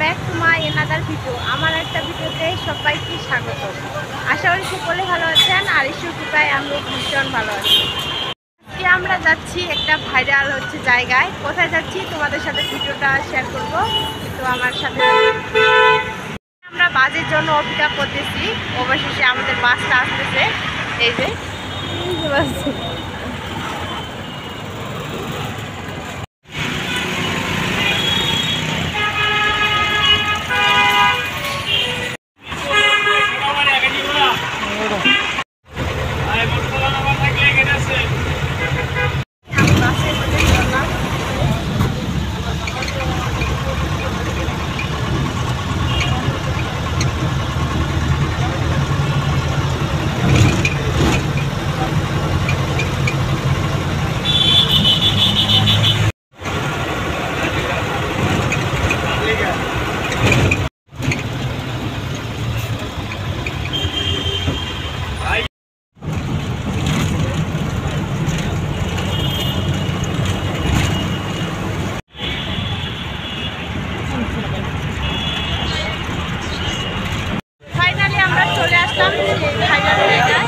Back to my another video. আমার একটা ভিডিওতে সবাইকে স্বাগত। আশা করি সকলে ভালো আছেন, আর ঈশ্বর কৃপায় আমিও ভীষণ ভালো আছি। আজকে আমরা যাচ্ছি একটা ভাইরাল জায়গায়। কোথায় যাচ্ছি তোমাদের সাথে ভিডিওটা শেয়ার করব, তো আমার সাথে আমরা বাসের জন্য অপেক্ষা করতেছি। অবশেষে আমাদের বাসটা আসতেছে। এই যে বাস। ফাইনালি আমরা চলে আসলাম সেই ভাইরাল জায়গায়।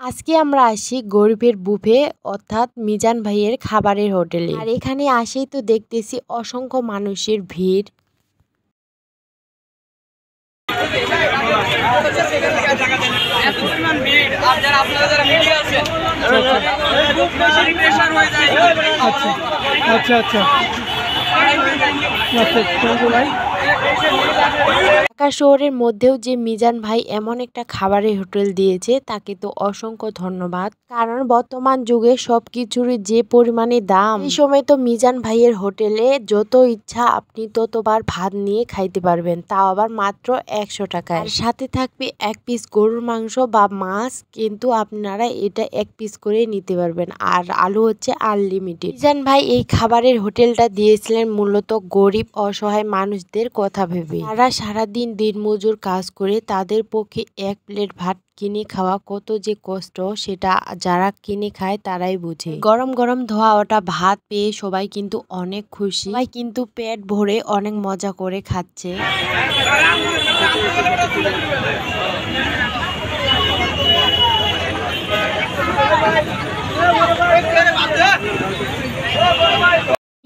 আজকে আমরা আসি গরিবের বুফে অর্থাৎ মিজান ভাইয়ের খাবারের হোটেলে। আর এখানে আসেই তো দেখতেছি অসংখ্য মানুষের ভিড়। আচ্ছা আচ্ছা ঢাকা শহরের মধ্যেও যে মিজান ভাই এমন একটা খাবারের হোটেল দিয়েছে, তাকে তো অসংখ্য ধন্যবাদ। কারণ বর্তমান যুগে সবকিছুরই যে পরিমাণে দাম, এই সময় তো মিজান ভাইয়ের হোটেলে যত ইচ্ছা আপনি ততবার ভাত নিয়ে খাইতে পারবেন, তাও আবার মাত্র 100 টাকায়। আর সাথে থাকবে এক পিস গরুর মাংস বা মাছ, কিন্তু আপনারা এটা এক পিস করে নিতে পারবেন। আর আলু হচ্ছে আনলিমিটেড। মিজান ভাই এই খাবারের হোটেলটা দিয়েছিলেন মূলত গরিব অসহায় মানুষদের কথা ভেবে। তারা সারাদিন দিনমজুর কাজ করে, তাদের পক্ষে এক প্লেট ভাত কিনে খাওয়া কত যে কষ্ট, সেটা যারা কিনে খায় তারাই বুঝে। গরম গরম ধোয়া ওটা ভাত পেয়ে সবাই কিন্তু অনেক খুশি, সবাই কিন্তু পেট ভরে অনেক মজা করে খাচ্ছে।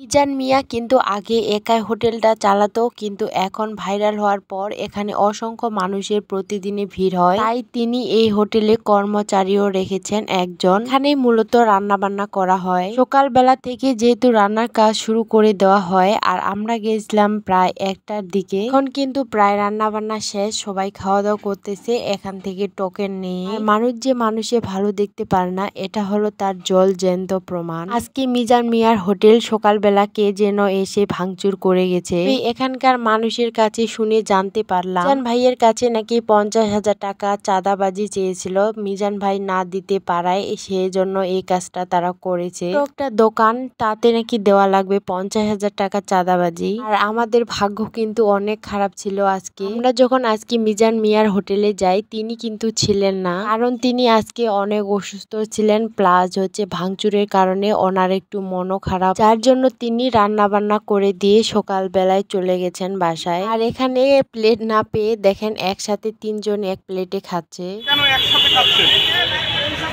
মিজান মিয়া কিন্তু আগে একাই হোটেলটা চালাতো, কিন্তু এখন ভাইরাল হওয়ার পর এখানে অসংখ্য মানুষের প্রতিদিনই ভিড় হয়, তাই তিনি এই হোটেলে কর্মচারীও রেখেছেন একজন। এখানে মূলত রান্না বান্না করা হয়। সকালবেলা থেকে যেহেতু রান্নার কাজ শুরু করে দেওয়া হয়, আর আমরা গেছিলাম প্রায় 1টার দিকে। এখন কিন্তু প্রায় রান্না বান্না শেষ, সবাই খাওয়া দাওয়া করতেছে এখান থেকে টোকেন নিয়ে। মানুষ যে মানুষে ভালো দেখতে পারে না, এটা হলো তার জল জ্যান্ত প্রমাণ। আজকে মিজান মিয়ার হোটেল সকালবেলা কে যেন এসে ভাঙচুর করে গেছে। এখানকার মানুষের কাছে শুনে জানতে পারলাম মিজান ভাইয়ের কাছে নাকি 50,000 টাকা চাঁদাবাজি চেয়েছিল, মিজান ভাই না দিতে পারায় সেজন্য এই কাজটা তারা করেছে। একটা দোকান, তাতে নাকি দেওয়া লাগবে 50,000 টাকা চাঁদাবাজি। আর আমাদের ভাগ্য কিন্তু অনেক খারাপ ছিল আজকে। আমরা যখন আজকে মিজান মিয়ার হোটেলে যাই, তিনি কিন্তু ছিলেন না, কারণ তিনি আজকে অনেক অসুস্থ ছিলেন, প্লাস ভাঙচুরের কারণে ওনার একটু মনও খারাপ, যার জন্য তিনি রান্না বান্না করে দিয়ে সকাল বেলায় চলে গেছেন বাসায়। আর এখানে প্লেট না পেয়ে দেখেন একসাথে 3 জন এক প্লেটে খাচ্ছে। কেন একসাথে খাচ্ছেন?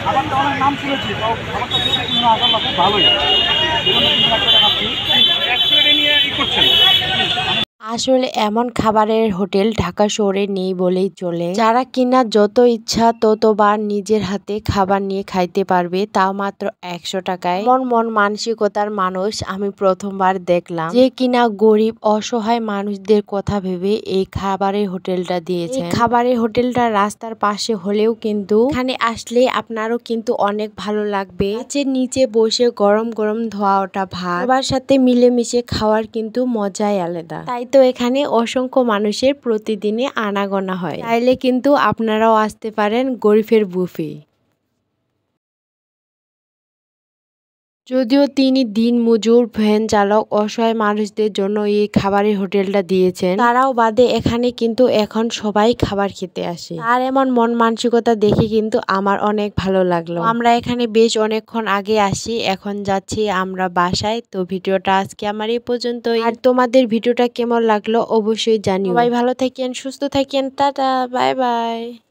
খাবারটা অনেক নাম শুনেছি, খাবারটা খুব ভালোই, খাচ্ছি এক প্লেটে নিয়ে করছেন। আসলে এমন খাবারের হোটেল ঢাকা শহরে নেই বলেই চলে, যারা কিনা যত ইচ্ছা ততবার নিজের হাতে খাবার নিয়ে খাইতে পারবে, তাও মাত্র 100 টাকায়। মন মানসিকতার মানুষ আমি প্রথমবার দেখলাম, যে কিনা গরিব অসহায় মানুষদের কথা ভেবে এই খাবারের হোটেলটা দিয়েছে। এই খাবারের হোটেলটা রাস্তার পাশে হলেও কিন্তু এখানে আসলে আপনারও কিন্তু অনেক ভালো লাগবে। নিচে বসে গরম গরম ধোয়া ওঠা ভাত সবার সাথে মিলেমিশে খাওয়ার কিন্তু মজাই আলাদা। তাই তো এখানে অসংখ্য মানুষের প্রতিদিনই আনাগোনা হয়। চাইলে কিন্তু আপনারাও আসতে পারেন গরিবের বুফে। যদিও তিনি দিনমজুর, ভ্যান চালক, অসহায় মানুষদের জন্য এই খাবারের হোটেলটা দিয়েছেন, তারাও বাদে এখানে কিন্তু এখন সবাই খাবার খেতে আসে। আর এমন মন মানসিকতা দেখে কিন্তু আমার অনেক ভালো লাগলো। আমরা এখানে বেশ অনেকক্ষণ আগে আসি, এখন যাচ্ছি আমরা বাসায়। তো ভিডিওটা আজকে আমার এই পর্যন্তই। আর তোমাদের ভিডিওটা কেমন লাগলো অবশ্যই জানিও। সবাই ভালো থাকেন, সুস্থ থাকেন, টাটা, বাই বাই।